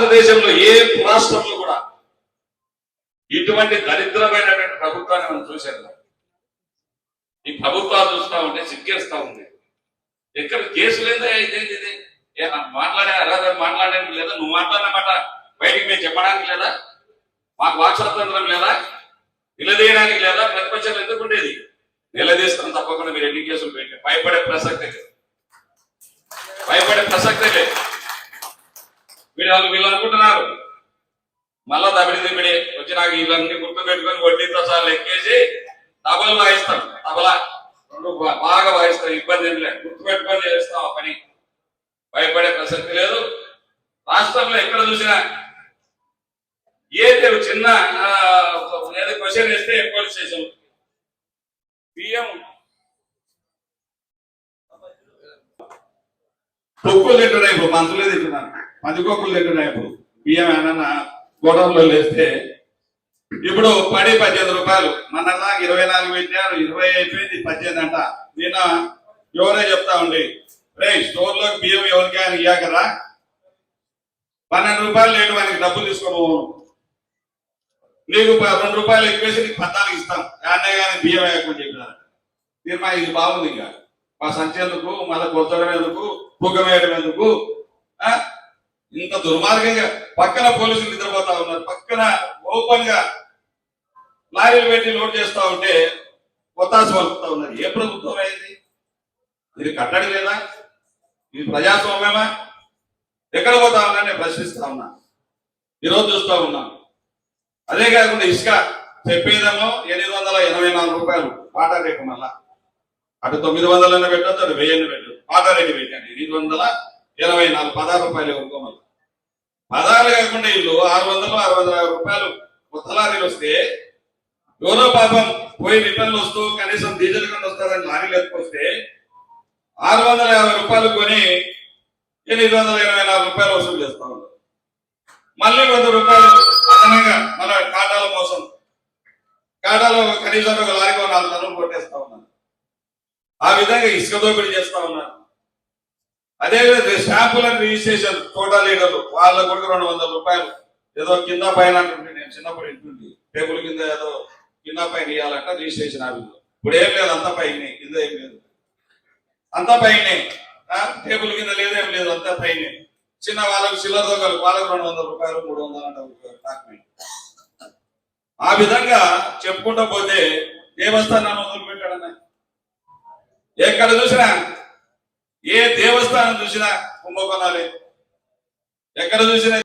భారతదేశంలో ఏ రాష్ట్రంలో కూడా ఇటువంటి దరిద్రమైనటువంటి ప్రభుత్వాన్ని మనం చూసాం. ఈ ప్రభుత్వాలు చూస్తా ఉంటే సిగ్గేస్తా ఉంది. ఎక్కడ కేసు లేదా ఇదేంటి ఇది మాట్లాడే అర్హత మాట్లాడడానికి లేదా? నువ్వు మాట్లాడినమాట బయటికి మేము చెప్పడానికి లేదా? మాకు వాక్ స్వాతంత్రం లేదా? నిలదీయడానికి లేదా? ప్రతిపక్షాలు ఎందుకు ఉండేది? నిలదీస్తాం తప్పకుండా. మీరు ఎన్ని కేసులు పెట్టి భయపడే ప్రసక్తే లేదు. భయపడే ప్రసక్తే లేదు. వీళ్ళు అనుకుంటున్నారు మళ్ళా దబిడి వచ్చి నాకు వీళ్ళన్ని గుర్తు పెట్టుకొని వడ్డీతో సార్లు ఎక్కేసి తబలు వాయిస్తాం. తబలా రెండు బాగా వాయిస్తాం. ఇబ్బంది ఏం లేదు. గుర్తు పెట్టుకొని చేస్తాం ఆ పని. భయపడే ప్రసక్తి లేదు. రాష్ట్రంలో ఎక్కడ చూసినా ఏదో చిన్న ఏదో క్వశ్చన్ వేస్తే పోలీస్ స్టేషన్ బియ్యం తొక్కులు తింటున్నాయి. ఇప్పుడు మందులే తింటున్నాను. పందికొక్కులు తింటున్నాయి. ఇప్పుడు బియ్యం ఏమన్నా గోడౌన్లో వేస్తే ఇప్పుడు 18 రూపాయలు. మన 24 పెట్టారు. 20 అయిపోయింది. 18 అంట. నిన్న ఎవరే చెప్తా ఉండి రే స్టోర్ లోకి బియ్యం ఎవరికైనా ఇయ్యాకరా 12 రూపాయలు లేటు మనకి డబ్బులు తీసుకోబోవు. నీకు 2 రూపాయలు ఎక్కువేసి నీకు 14 ఇస్తాం. యాన్నే కానీ బియ్యం వేయకుండా చెప్పినారు. తీర్మా ఇది బాగుంది. ఇంకా మా సంచేందుకు మళ్ళీ కొత్తడం ఎందుకు పుగ్గం వేయడం ఎందుకు? ఇంత దుర్మార్గంగా పక్కన పోలీసులు నిద్రపోతా ఉన్నారు. పక్కన ఓపెన్ గా లారీలు పెట్టి లోడ్ చేస్తా ఉంటే కొత్తాసు వలుపుతా ఉన్నారు. ఏ ప్రభుత్వం అయింది ఇది? కట్టడి లేదా? ఇది ప్రజాస్వామ్యమా? ఎక్కడ పోతా ఉన్నా నేను ప్రశ్నిస్తా ఉన్నా. ఈరోజు చూస్తా ఉన్నాను. అదే కాకుండా ఇసుక చెప్పేదేమో 884 రూపాయలు పాట రేపు. మళ్ళా అటు 900 పెట్టచ్చు, అటు 1000 పెట్టచ్చు. పాట రేటు పెట్టాను 884 16 రూపాయలు ఇవ్వకోమని. 16 కాకుండా ఇల్లు 600 650 రూపాయలు కొత్త లారీలు వస్తే ఎవరో పాపం పోయి రిటర్న్లు వస్తూ కనీసం డీజిల్ కింద వస్తారని లారీలు ఎత్తుకొస్తే 650 రూపాయలు కొని 824 రూపాయలు వసూలు చేస్తా ఉన్నారు. మళ్ళీ 100 రూపాయలు అదనంగా మన కాటాల మోసం. కాటాలో కనీసం ఒక లారీకి 4 టన్నులు కొట్టేస్తా ఉన్నారు. ఆ విధంగా ఇసుక దోపిడీ చేస్తా ఉన్నారు. అదేవిధంగా స్టాంపులను రిజిస్ట్రేషన్ తోటా లీడర్లు వాళ్ళకు కూడా 200 రూపాయలు ఏదో కింద పైన అంటుంటే నేను చిన్నప్పుడు ఇంటుంది టేబుల్ కింద ఏదో కింద పైన ఇవ్వాలంట రిజిస్ట్రేషన్ ఆఫీసులో. ఇప్పుడు ఏం లేదు, అంతా పైనే. కింద ఏం లేదు, అంతా పైనే. టేబుల్ కింద లేదేం లేదు, అంతా పైనే. చిన్న వాళ్ళకు చిల్లర దొంగలు వాళ్ళకు 200 రూపాయలు 300 డాక్యుమెంట్. ఆ విధంగా చెప్పుకుంటూ పోతే దేవస్థానాన్ని మొదలు పెట్టాడన్నా ఎక్కడ చూసినా, ఏ దేవస్థానం చూసినా కుంభకోణాలే. ఎక్కడ చూసినా